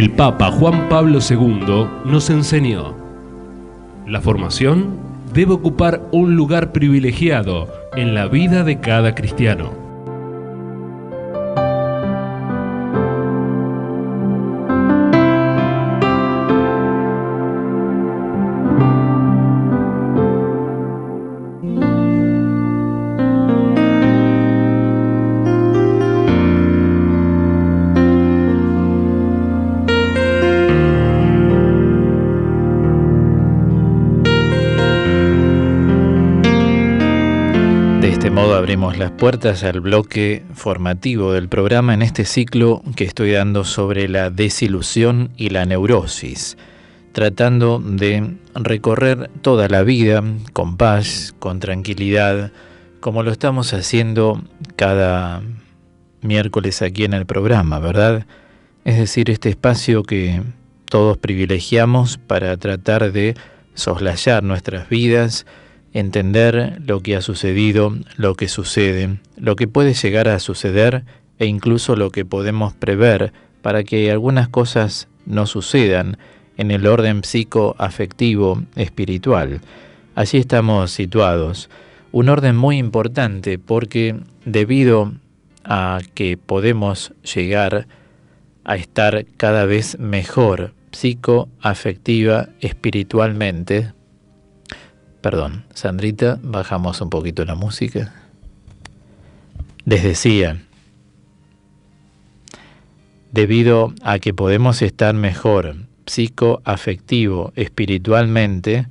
El Papa Juan Pablo II nos enseñó: la formación debe ocupar un lugar privilegiado en la vida de cada cristiano. Abrimos las puertas al bloque formativo del programa en este ciclo que estoy dando sobre la desilusión y la neurosis, tratando de recorrer toda la vida con paz, con tranquilidad, como lo estamos haciendo cada miércoles aquí en el programa, ¿verdad? Es decir, este espacio que todos privilegiamos para tratar de soslayar nuestras vidas, entender lo que ha sucedido, lo que sucede, lo que puede llegar a suceder e incluso lo que podemos prever para que algunas cosas no sucedan en el orden psicoafectivo espiritual. Allí estamos situados. Un orden muy importante porque debido a que podemos llegar a estar cada vez mejor psicoafectiva espiritualmente. Perdón, Sandrita, bajamos un poquito la música. Les decía, debido a que podemos estar mejor psicoafectivo espiritualmente,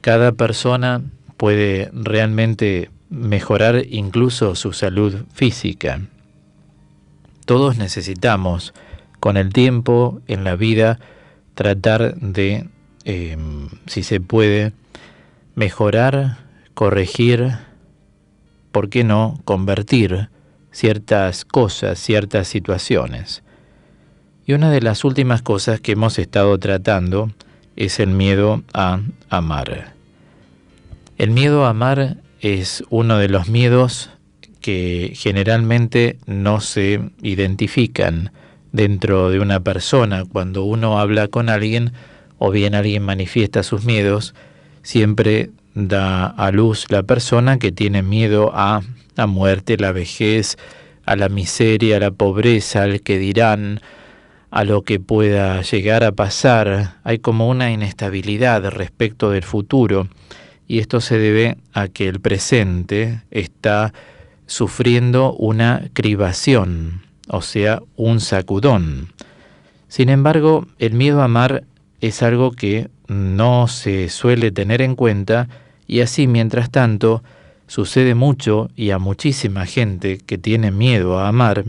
cada persona puede realmente mejorar incluso su salud física. Todos necesitamos, con el tiempo en la vida, tratar de, si se puede, mejorar, corregir, ¿por qué no convertir ciertas cosas, ciertas situaciones? Y una de las últimas cosas que hemos estado tratando es el miedo a amar. El miedo a amar es uno de los miedos que generalmente no se identifican dentro de una persona. Cuando uno habla con alguien o bien alguien manifiesta sus miedos, siempre da a luz la persona que tiene miedo a la muerte, la vejez, a la miseria, a la pobreza, al que dirán, a lo que pueda llegar a pasar. Hay como una inestabilidad respecto del futuro, y esto se debe a que el presente está sufriendo una cribación, o sea, un sacudón. Sin embargo, el miedo a amar es algo que no se suele tener en cuenta, y así, mientras tanto, sucede mucho y a muchísima gente que tiene miedo a amar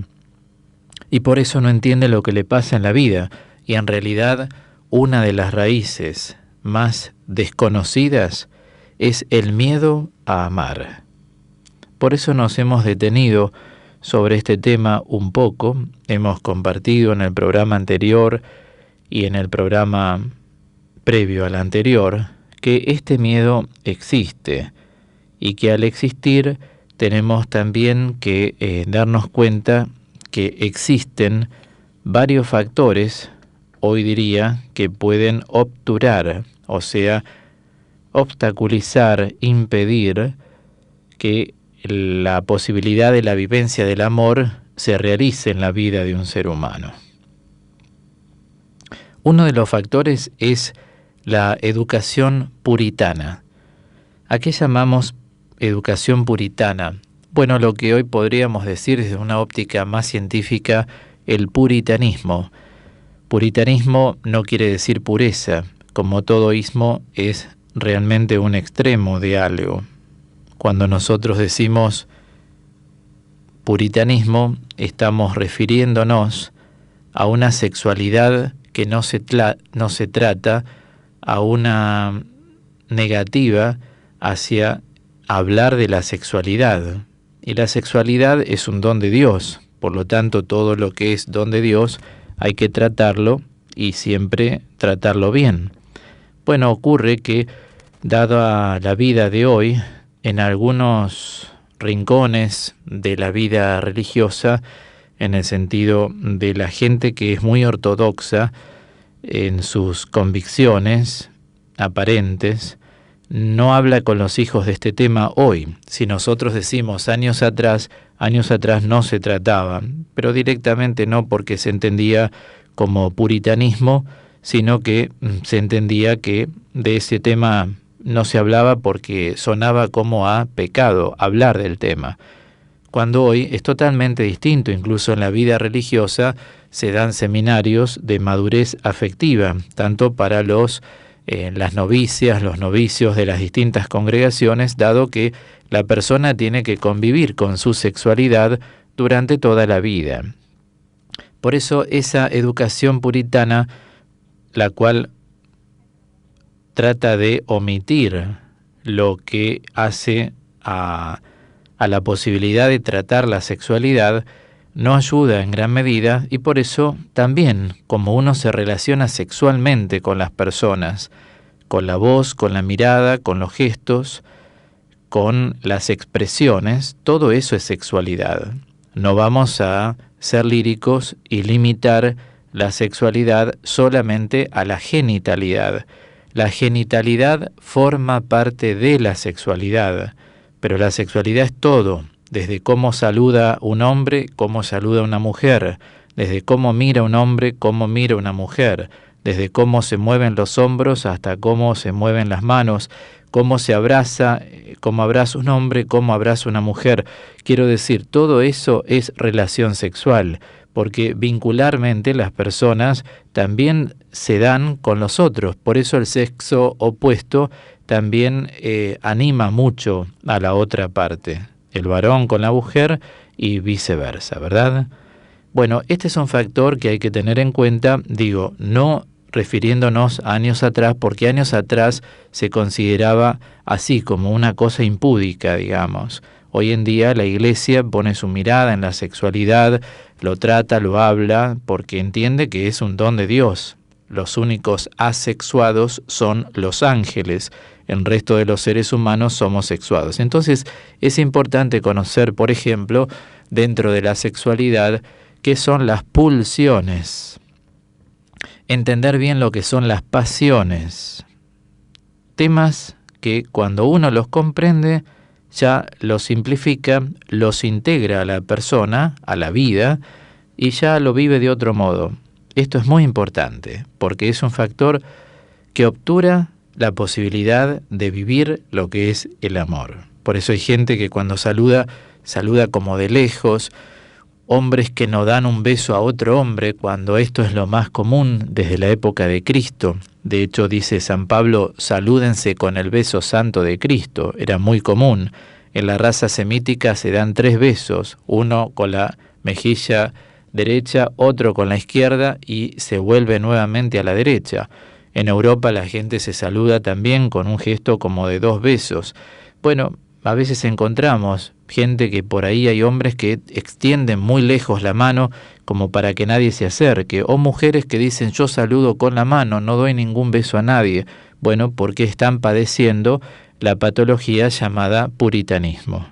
y por eso no entiende lo que le pasa en la vida, y en realidad una de las raíces más desconocidas es el miedo a amar. Por eso nos hemos detenido sobre este tema un poco. Hemos compartido en el programa anterior y en el programa previo al anterior que este miedo existe y que al existir tenemos también que darnos cuenta que existen varios factores, hoy diría, que pueden obturar, o sea, obstaculizar, impedir que la posibilidad de la vivencia del amor se realice en la vida de un ser humano. Uno de los factores es la educación puritana. ¿A qué llamamos educación puritana? Bueno, lo que hoy podríamos decir desde una óptica más científica, el puritanismo. Puritanismo no quiere decir pureza, como todo ismo es realmente un extremo de algo. Cuando nosotros decimos puritanismo, estamos refiriéndonos a una sexualidad que no se trata, a una negativa hacia hablar de la sexualidad. Y la sexualidad es un don de Dios, por lo tanto todo lo que es don de Dios hay que tratarlo y siempre tratarlo bien. Bueno, ocurre que, dada la vida de hoy, en algunos rincones de la vida religiosa en el sentido de la gente que es muy ortodoxa en sus convicciones aparentes, no habla con los hijos de este tema hoy. Si nosotros decimos años atrás no se trataba, pero directamente no porque se entendía como puritanismo, sino que se entendía que de ese tema no se hablaba porque sonaba como a pecado hablar del tema. Cuando hoy es totalmente distinto, incluso en la vida religiosa se dan seminarios de madurez afectiva, tanto para las novicias, los novicios de las distintas congregaciones, dado que la persona tiene que convivir con su sexualidad durante toda la vida. Por eso esa educación puritana, la cual trata de omitir lo que hace a la posibilidad de tratar la sexualidad, no ayuda en gran medida, y por eso también, como uno se relaciona sexualmente con las personas, con la voz, con la mirada, con los gestos, con las expresiones, todo eso es sexualidad. No vamos a ser líricos y limitar la sexualidad solamente a la genitalidad. La genitalidad forma parte de la sexualidad, pero la sexualidad es todo, desde cómo saluda un hombre, cómo saluda una mujer, desde cómo mira un hombre, cómo mira una mujer, desde cómo se mueven los hombros hasta cómo se mueven las manos, cómo se abraza, cómo abraza un hombre, cómo abraza una mujer. Quiero decir, todo eso es relación sexual, porque vincularmente las personas también se dan con los otros. Por eso el sexo opuesto también anima mucho a la otra parte, el varón con la mujer y viceversa, ¿verdad? Bueno, este es un factor que hay que tener en cuenta, digo, no refiriéndonos a años atrás, porque años atrás se consideraba así como una cosa impúdica, digamos. Hoy en día la Iglesia pone su mirada en la sexualidad, lo trata, lo habla, porque entiende que es un don de Dios. Los únicos asexuados son los ángeles, el resto de los seres humanos somos sexuados. Entonces es importante conocer, por ejemplo, dentro de la sexualidad, qué son las pulsiones, entender bien lo que son las pasiones, temas que cuando uno los comprende, ya los simplifica, los integra a la persona, a la vida, y ya lo vive de otro modo. Esto es muy importante, porque es un factor que obtura la posibilidad de vivir lo que es el amor. Por eso hay gente que cuando saluda, saluda como de lejos, hombres que no dan un beso a otro hombre, cuando esto es lo más común desde la época de Cristo. De hecho, dice San Pablo, salúdense con el beso santo de Cristo. Era muy común. En la raza semítica se dan 3 besos, uno con la mejilla derecha, otro con la izquierda y se vuelve nuevamente a la derecha. En Europa la gente se saluda también con un gesto como de 2 besos. Bueno, a veces encontramos gente que por ahí hay hombres que extienden muy lejos la mano como para que nadie se acerque, o mujeres que dicen yo saludo con la mano, no doy ningún beso a nadie. Bueno, porque están padeciendo la patología llamada puritanismo.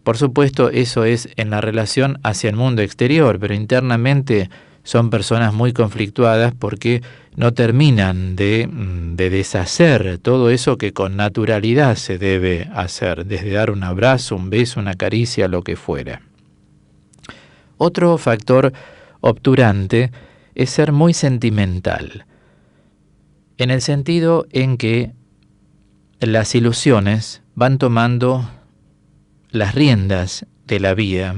Por supuesto, eso es en la relación hacia el mundo exterior, pero internamente son personas muy conflictuadas porque no terminan de deshacer todo eso que con naturalidad se debe hacer, desde dar un abrazo, un beso, una caricia, lo que fuera. Otro factor obturante es ser muy sentimental, en el sentido en que las ilusiones van tomando las riendas de la vida,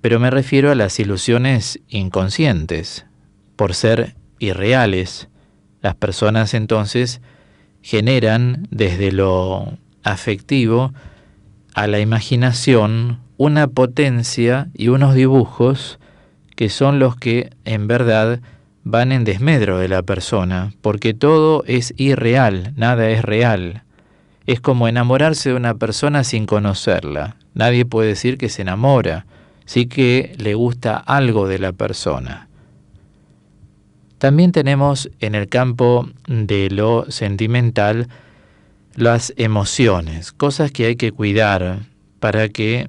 pero me refiero a las ilusiones inconscientes. Por ser irreales, las personas entonces generan desde lo afectivo a la imaginación una potencia y unos dibujos que son los que en verdad van en desmedro de la persona, porque todo es irreal, nada es real. Es como enamorarse de una persona sin conocerla. Nadie puede decir que se enamora, sí que le gusta algo de la persona. También tenemos en el campo de lo sentimental las emociones, cosas que hay que cuidar para que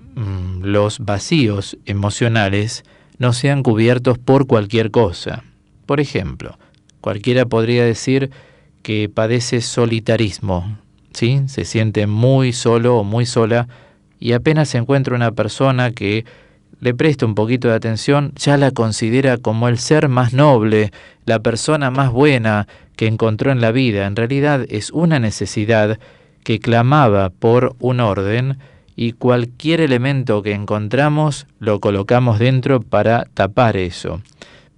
los vacíos emocionales no sean cubiertos por cualquier cosa. Por ejemplo, cualquiera podría decir que padece solitarismo, ¿sí? Se siente muy solo o muy sola y apenas se encuentra una persona que le presta un poquito de atención, ya la considera como el ser más noble, la persona más buena que encontró en la vida. En realidad es una necesidad que clamaba por un orden y cualquier elemento que encontramos lo colocamos dentro para tapar eso.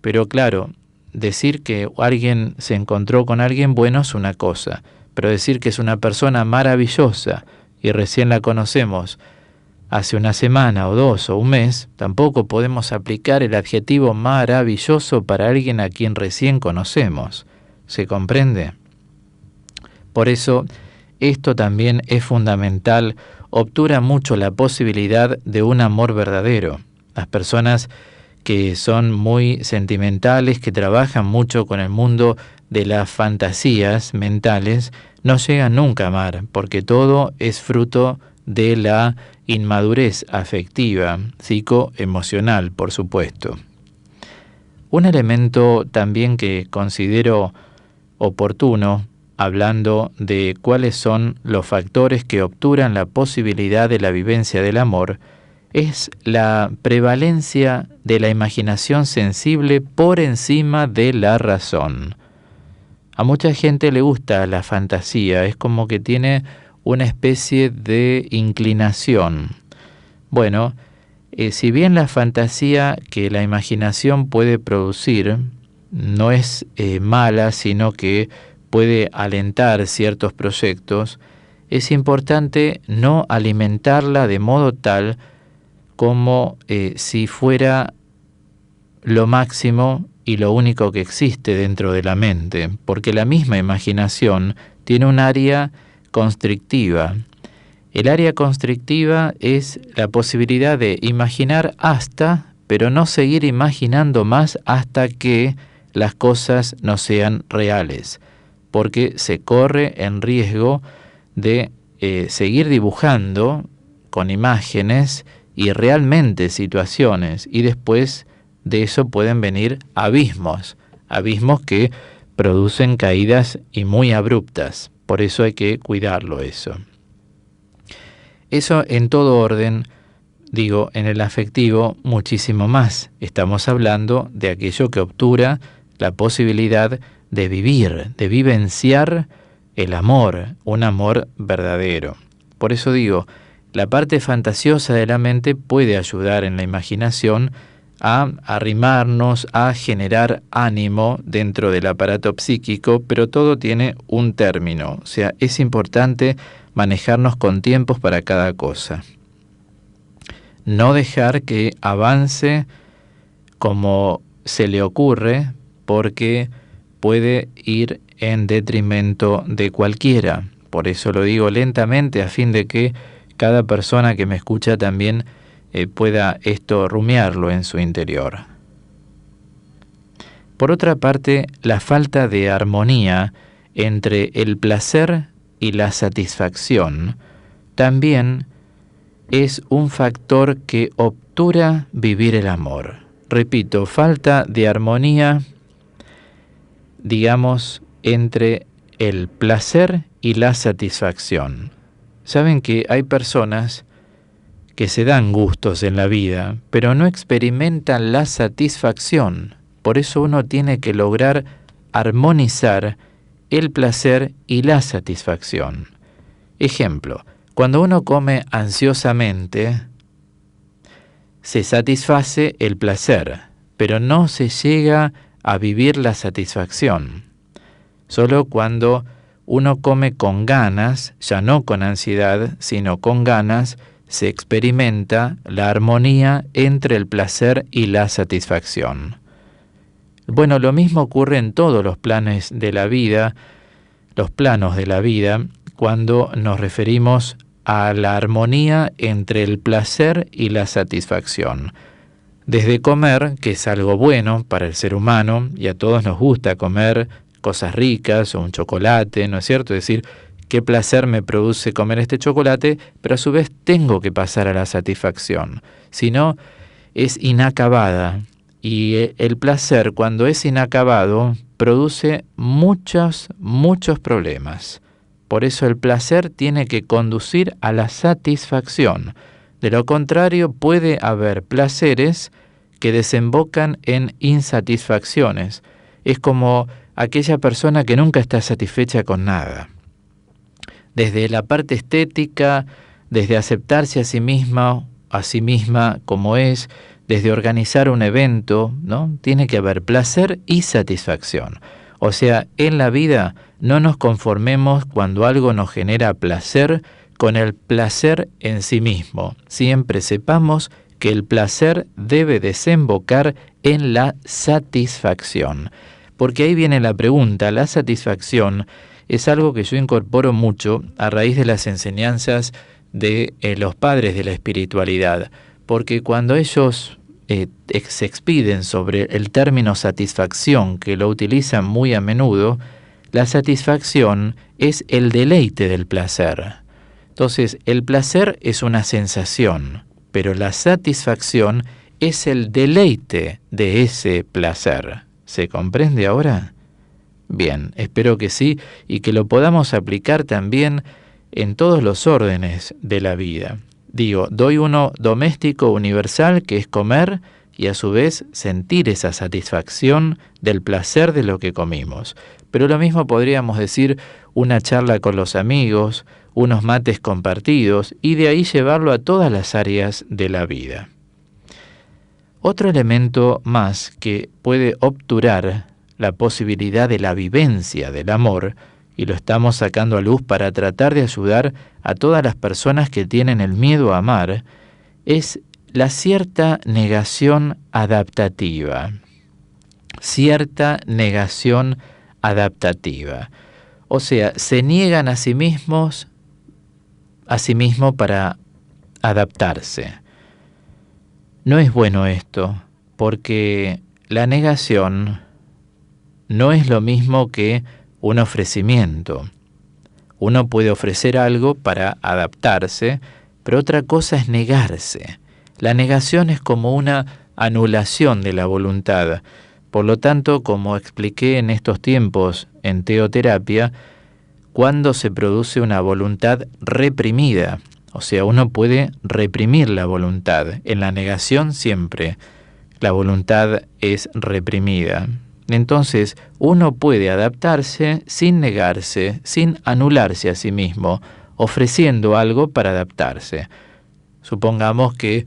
Pero claro, decir que alguien se encontró con alguien bueno es una cosa, pero decir que es una persona maravillosa y recién la conocemos hace una semana o 2 o un mes, tampoco podemos aplicar el adjetivo maravilloso para alguien a quien recién conocemos. ¿Se comprende? Por eso, esto también es fundamental, obtura mucho la posibilidad de un amor verdadero. Las personas que son muy sentimentales, que trabajan mucho con el mundo de las fantasías mentales, no llegan nunca a amar, porque todo es fruto de la inmadurez afectiva, psicoemocional, por supuesto. Un elemento también que considero oportuno, hablando de cuáles son los factores que obturan la posibilidad de la vivencia del amor, es la prevalencia de la imaginación sensible por encima de la razón. A mucha gente le gusta la fantasía, es como que tiene una especie de inclinación. Bueno, si bien la fantasía que la imaginación puede producir no es mala, sino que puede alentar ciertos proyectos, es importante no alimentarla de modo tal como si fuera lo máximo y lo único que existe dentro de la mente, porque la misma imaginación tiene un área constrictiva. El área constrictiva es la posibilidad de imaginar hasta, pero no seguir imaginando más hasta que las cosas no sean reales, porque se corre en riesgo de seguir dibujando con imágenes y realmente situaciones, y después de eso pueden venir abismos que producen caídas y muy abruptas. Por eso hay que cuidarlo eso. Eso en todo orden, digo, en el afectivo muchísimo más. Estamos hablando de aquello que obtura la posibilidad de vivir, de vivenciar el amor, un amor verdadero. Por eso digo, la parte fantasiosa de la mente puede ayudar en la imaginación a arrimarnos, a generar ánimo dentro del aparato psíquico, pero todo tiene un término. O sea, es importante manejarnos con tiempos para cada cosa. No dejar que avance como se le ocurre, porque puede ir en detrimento de cualquiera. Por eso lo digo lentamente, a fin de que cada persona que me escucha también pueda esto rumiarlo en su interior. Por otra parte, la falta de armonía entre el placer y la satisfacción también es un factor que obtura vivir el amor. Repito, falta de armonía, digamos, entre el placer y la satisfacción. Saben que hay personas que se dan gustos en la vida, pero no experimentan la satisfacción. Por eso uno tiene que lograr armonizar el placer y la satisfacción. Ejemplo, cuando uno come ansiosamente, se satisface el placer, pero no se llega a vivir la satisfacción. Solo cuando uno come con ganas, ya no con ansiedad, sino con ganas, se experimenta la armonía entre el placer y la satisfacción. Bueno, lo mismo ocurre en todos los planes de la vida, los planos de la vida, cuando nos referimos a la armonía entre el placer y la satisfacción. Desde comer, que es algo bueno para el ser humano, y a todos nos gusta comer cosas ricas o un chocolate, ¿no es cierto? Es decir, qué placer me produce comer este chocolate, pero a su vez tengo que pasar a la satisfacción. Si no, es inacabada. Y el placer, cuando es inacabado, produce muchos problemas. Por eso el placer tiene que conducir a la satisfacción. De lo contrario, puede haber placeres que desembocan en insatisfacciones. Es como aquella persona que nunca está satisfecha con nada. Desde la parte estética, desde aceptarse a sí misma como es, desde organizar un evento, ¿no? Tiene que haber placer y satisfacción. O sea, en la vida no nos conformemos cuando algo nos genera placer con el placer en sí mismo. Siempre sepamos que el placer debe desembocar en la satisfacción. Porque ahí viene la pregunta, la satisfacción es algo que yo incorporo mucho a raíz de las enseñanzas de los padres de la espiritualidad. Porque cuando ellos se expiden sobre el término satisfacción, que lo utilizan muy a menudo, la satisfacción es el deleite del placer. Entonces, el placer es una sensación, pero la satisfacción es el deleite de ese placer. ¿Se comprende ahora? Bien, espero que sí, y que lo podamos aplicar también en todos los órdenes de la vida. Digo, doy uno doméstico universal, que es comer, y a su vez sentir esa satisfacción del placer de lo que comimos. Pero lo mismo podríamos decir una charla con los amigos, unos mates compartidos, y de ahí llevarlo a todas las áreas de la vida. Otro elemento más que puede obturar la posibilidad de la vivencia del amor, y lo estamos sacando a luz para tratar de ayudar a todas las personas que tienen el miedo a amar, es la cierta negación adaptativa. Cierta negación adaptativa. O sea, se niegan a sí mismo para adaptarse. No es bueno esto, porque la negación no es lo mismo que un ofrecimiento. Uno puede ofrecer algo para adaptarse, pero otra cosa es negarse. La negación es como una anulación de la voluntad. Por lo tanto, como expliqué en estos tiempos en teoterapia, cuando se produce una voluntad reprimida, o sea, uno puede reprimir la voluntad. En la negación siempre la voluntad es reprimida. Entonces, uno puede adaptarse sin negarse, sin anularse a sí mismo, ofreciendo algo para adaptarse. Supongamos que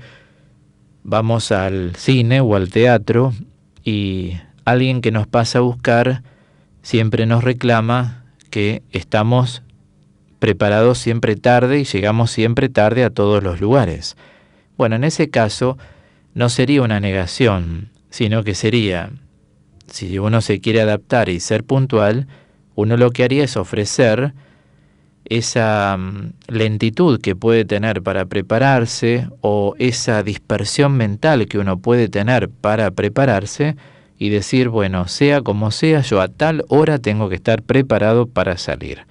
vamos al cine o al teatro y alguien que nos pasa a buscar siempre nos reclama que estamos preparados siempre tarde y llegamos siempre tarde a todos los lugares. Bueno, en ese caso no sería una negación, sino que sería, si uno se quiere adaptar y ser puntual, uno lo que haría es ofrecer esa lentitud que puede tener para prepararse o esa dispersión mental que uno puede tener para prepararse y decir, bueno, sea como sea, yo a tal hora tengo que estar preparado para salir.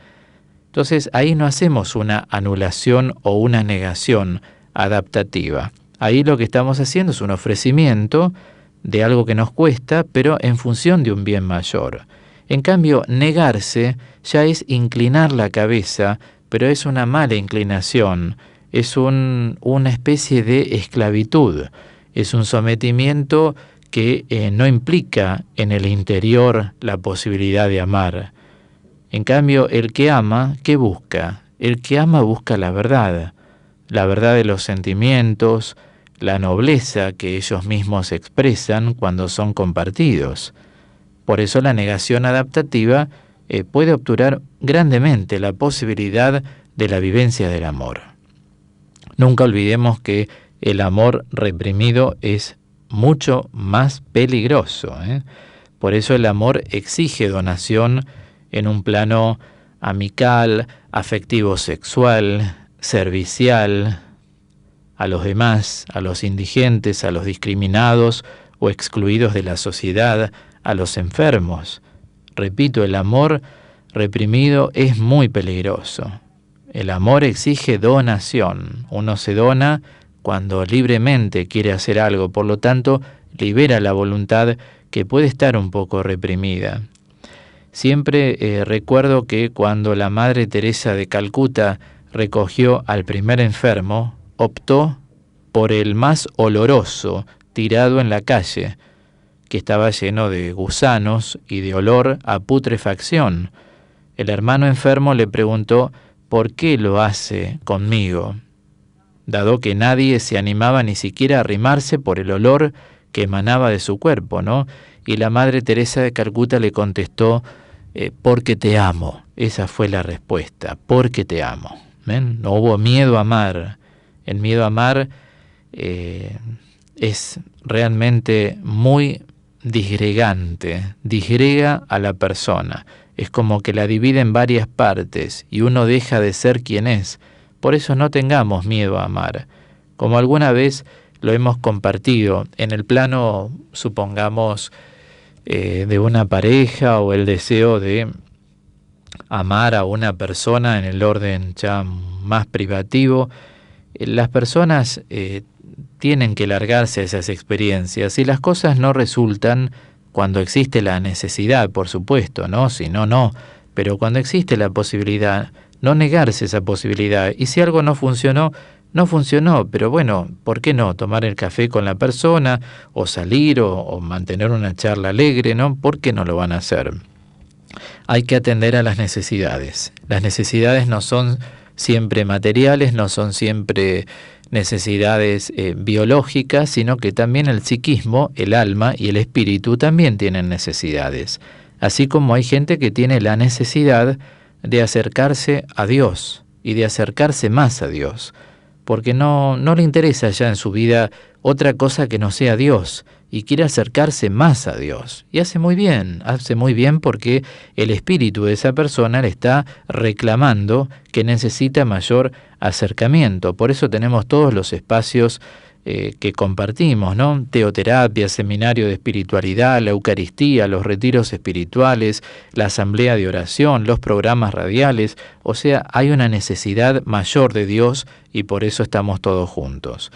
Entonces ahí no hacemos una anulación o una negación adaptativa. Ahí lo que estamos haciendo es un ofrecimiento de algo que nos cuesta, pero en función de un bien mayor. En cambio, negarse ya es inclinar la cabeza, pero es una mala inclinación, es una especie de esclavitud, es un sometimiento que no implica en el interior la posibilidad de amar. En cambio, el que ama, ¿qué busca? El que ama busca la verdad de los sentimientos, la nobleza que ellos mismos expresan cuando son compartidos. Por eso la negación adaptativa puede obturar grandemente la posibilidad de la vivencia del amor. Nunca olvidemos que el amor reprimido es mucho más peligroso, ¿eh? Por eso el amor exige donación en un plano amical, afectivo sexual, servicial, a los demás, a los indigentes, a los discriminados o excluidos de la sociedad, a los enfermos. Repito, el amor reprimido es muy peligroso. El amor exige donación. Uno se dona cuando libremente quiere hacer algo, por lo tanto, libera la voluntad que puede estar un poco reprimida. Siempre recuerdo que cuando la Madre Teresa de Calcuta recogió al primer enfermo, optó por el más oloroso tirado en la calle, que estaba lleno de gusanos y de olor a putrefacción. El hermano enfermo le preguntó por qué lo hace conmigo, dado que nadie se animaba ni siquiera a arrimarse por el olor que emanaba de su cuerpo, ¿no? Y la Madre Teresa de Calcuta le contestó, porque te amo. Esa fue la respuesta, porque te amo. ¿Ven? No hubo miedo a amar. El miedo a amar es realmente muy disgregante, disgrega a la persona. Es como que la divide en varias partes y uno deja de ser quien es. Por eso no tengamos miedo a amar. Como alguna vez lo hemos compartido en el plano, supongamos, de una pareja o el deseo de amar a una persona en el orden ya más privativo, las personas tienen que largarse a esas experiencias y las cosas no resultan cuando existe la necesidad, por supuesto, ¿no? Si no, no. Pero cuando existe la posibilidad, no negarse esa posibilidad. Y si algo no funcionó, no funcionó, pero bueno, ¿por qué no? Tomar el café con la persona, o salir, o mantener una charla alegre, ¿no? ¿Por qué no lo van a hacer? Hay que atender a las necesidades. Las necesidades no son siempre materiales, no son siempre necesidades biológicas, sino que también el psiquismo, el alma y el espíritu también tienen necesidades. Así como hay gente que tiene la necesidad de acercarse a Dios y de acercarse más a Dios, porque no le interesa ya en su vida otra cosa que no sea Dios, y quiere acercarse más a Dios. Y hace muy bien porque el espíritu de esa persona le está reclamando que necesita mayor acercamiento. Por eso tenemos todos los espacios que compartimos, ¿no? Teoterapia, seminario de espiritualidad, la Eucaristía, los retiros espirituales, la asamblea de oración, los programas radiales. O sea, hay una necesidad mayor de Dios y por eso estamos todos juntos.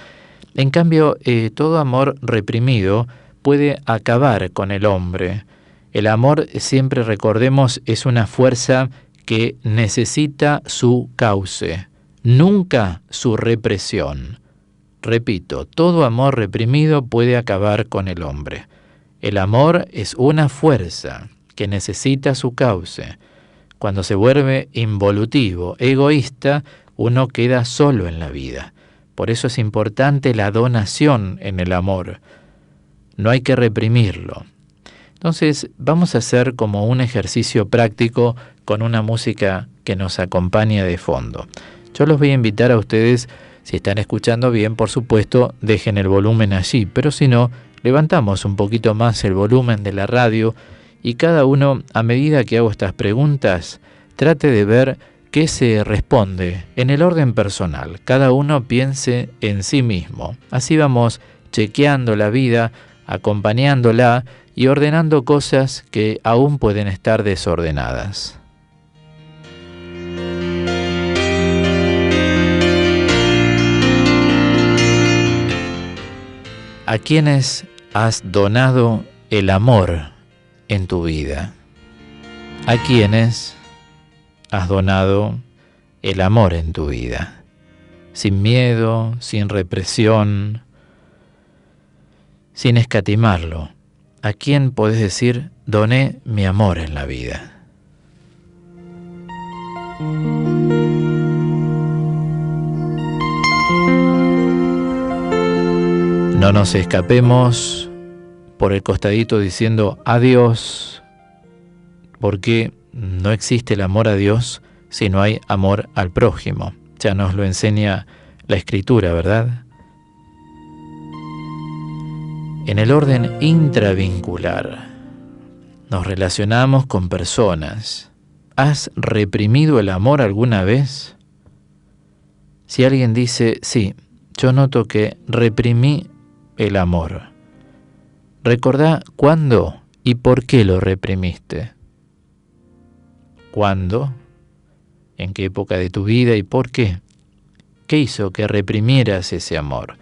En cambio, todo amor reprimido puede acabar con el hombre. El amor, siempre recordemos, es una fuerza que necesita su cauce, nunca su represión. Repito, todo amor reprimido puede acabar con el hombre. El amor es una fuerza que necesita su cauce. Cuando se vuelve involutivo, egoísta, uno queda solo en la vida. Por eso es importante la donación en el amor. No hay que reprimirlo. Entonces, vamos a hacer como un ejercicio práctico con una música que nos acompaña de fondo. Yo los voy a invitar a ustedes, si están escuchando bien, por supuesto, dejen el volumen allí, pero si no, levantamos un poquito más el volumen de la radio y cada uno, a medida que hago estas preguntas, trate de ver qué se responde en el orden personal. Cada uno piense en sí mismo. Así vamos chequeando la vida, acompañándola y ordenando cosas que aún pueden estar desordenadas. ¿A quiénes has donado el amor en tu vida? ¿A quiénes has donado el amor en tu vida? Sin miedo, sin represión, sin escatimarlo. ¿A quién podés decir, doné mi amor en la vida? No nos escapemos por el costadito diciendo adiós, porque no existe el amor a Dios si no hay amor al prójimo. Ya nos lo enseña la Escritura, ¿verdad? En el orden intravincular, nos relacionamos con personas. ¿Has reprimido el amor alguna vez? Si alguien dice, sí, yo noto que reprimí el amor, recordá cuándo y por qué lo reprimiste. ¿Cuándo? ¿En qué época de tu vida y por qué? ¿Qué hizo que reprimieras ese amor?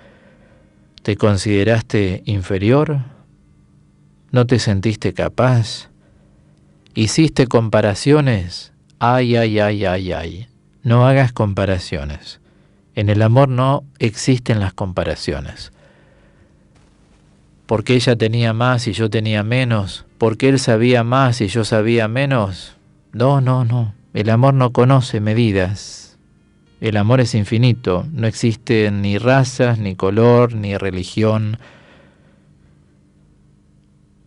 ¿Te consideraste inferior? ¿No te sentiste capaz? ¿Hiciste comparaciones? Ay, ay, ay, ay, ay. No hagas comparaciones. En el amor no existen las comparaciones. ¿Por qué ella tenía más y yo tenía menos? ¿Por qué él sabía más y yo sabía menos? No, no, no. El amor no conoce medidas. El amor es infinito. No existen ni razas, ni color, ni religión.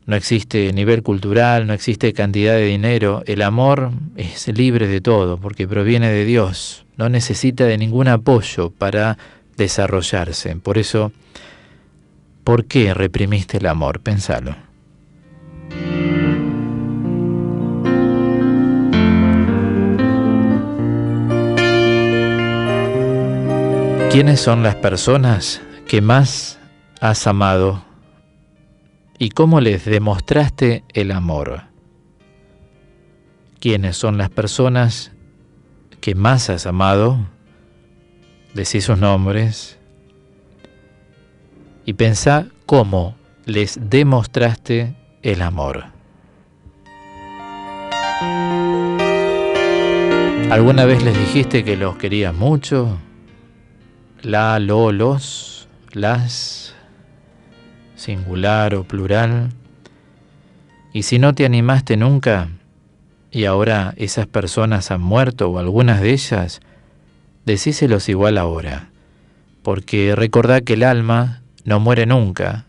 No existe nivel cultural, no existe cantidad de dinero. El amor es libre de todo porque proviene de Dios. No necesita de ningún apoyo para desarrollarse. Por eso, ¿por qué reprimiste el amor? Pénsalo. ¿Quiénes son las personas que más has amado? ¿Y cómo les demostraste el amor? ¿Quiénes son las personas que más has amado? Decí sus nombres y pensá cómo les demostraste el amor. ¿Alguna vez les dijiste que los querías mucho? La, lo, los, las, singular o plural. Y si no te animaste nunca, y ahora esas personas han muerto o algunas de ellas, decíselos igual ahora, porque recordá que el alma no muere nunca.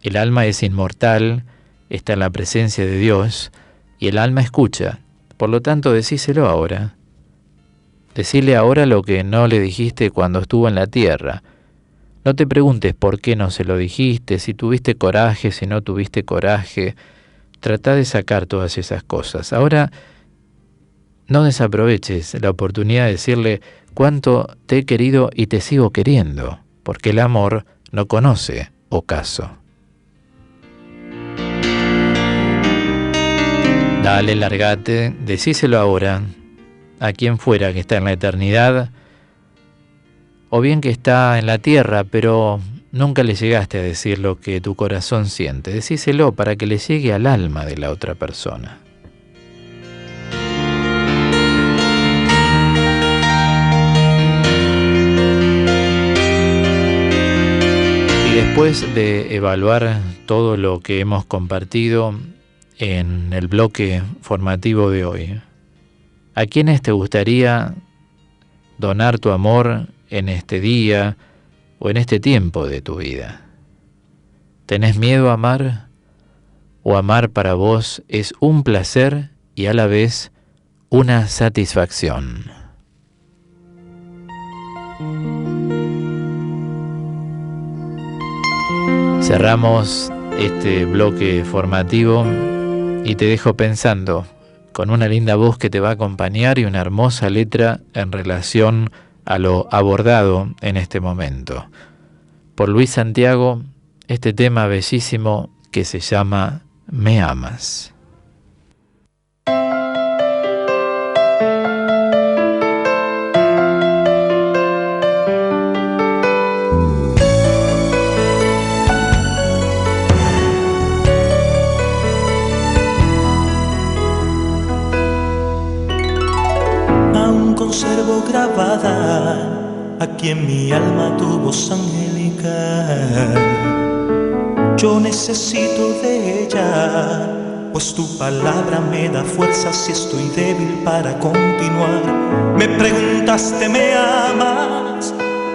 El alma es inmortal, está en la presencia de Dios, y el alma escucha. Por lo tanto, decíselo ahora. Decile ahora lo que no le dijiste cuando estuvo en la tierra. No te preguntes por qué no se lo dijiste, si tuviste coraje, si no tuviste coraje. Trata de sacar todas esas cosas. Ahora, no desaproveches la oportunidad de decirle cuánto te he querido y te sigo queriendo, porque el amor no conoce ocaso. Dale, largate, decíselo ahora a quien fuera que está en la eternidad, o bien que está en la tierra, pero nunca le llegaste a decir lo que tu corazón siente. Decíselo para que le llegue al alma de la otra persona. Y después de evaluar todo lo que hemos compartido en el bloque formativo de hoy, ¿a quiénes te gustaría donar tu amor en este día o en este tiempo de tu vida? ¿Tenés miedo a amar? ¿O amar para vos es un placer y a la vez una satisfacción? Cerramos este bloque formativo y te dejo pensando con una linda voz que te va a acompañar y una hermosa letra en relación a lo abordado en este momento. Por Luis Santiago, este tema bellísimo que se llama Me amas. Conservo grabada aquí en mi alma tu voz angelical. Yo necesito de ella, pues tu palabra me da fuerza si estoy débil para continuar. Me preguntaste, ¿me amas?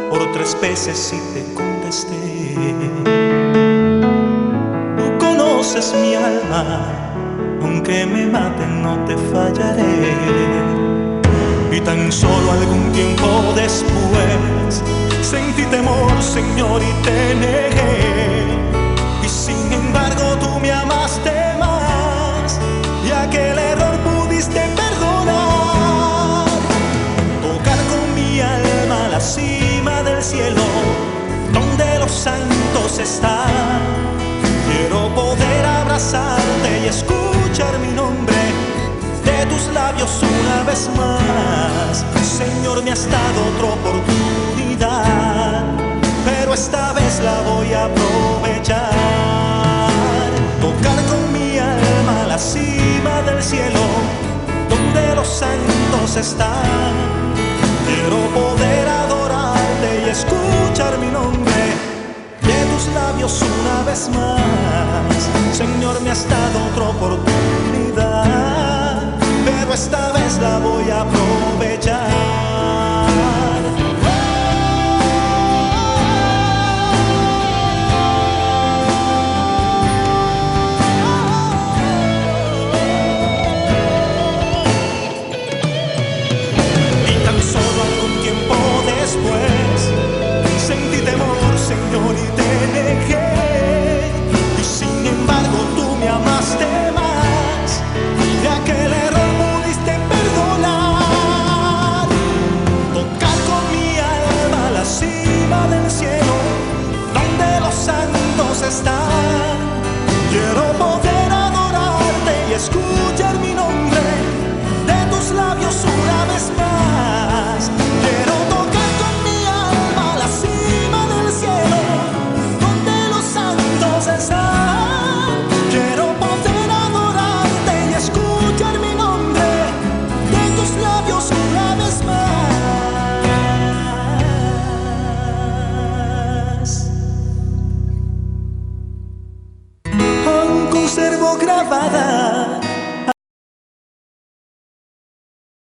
Por 3 veces y te contesté. Tú conoces mi alma, aunque me maten no te fallaré. Y tan solo algún tiempo después sentí temor, Señor, y te negué. Y sin embargo tú me amaste más, y aquel error pudiste perdonar. Tocar con mi alma la cima del cielo, donde los santos están. Quiero poder abrazarte y escuchar mi nombre de tus labios labios una vez más. Señor, me has dado otra oportunidad, pero esta vez la voy a aprovechar. Tocar con mi alma la cima del cielo, donde los santos están. Quiero poder adorarte y escuchar mi nombre de tus labios una vez más. Señor, me has dado otra oportunidad, pero esta vez la voy a aprovechar. Y tan solo algún tiempo después sentí temor, Señor, y te dejé. Y sin embargo tú me amaste más, de aquel error pudiste perdonar. Tocar con mi alma la cima del cielo, donde los santos están. Quiero poder adorarte y escuchar mi nombre de tus labios una vez más. Quiero tocar con mi alma la cima del cielo, donde los santos están. Quiero poder adorarte y escuchar mi nombre de tus labios una vez más. Aún conservo grabada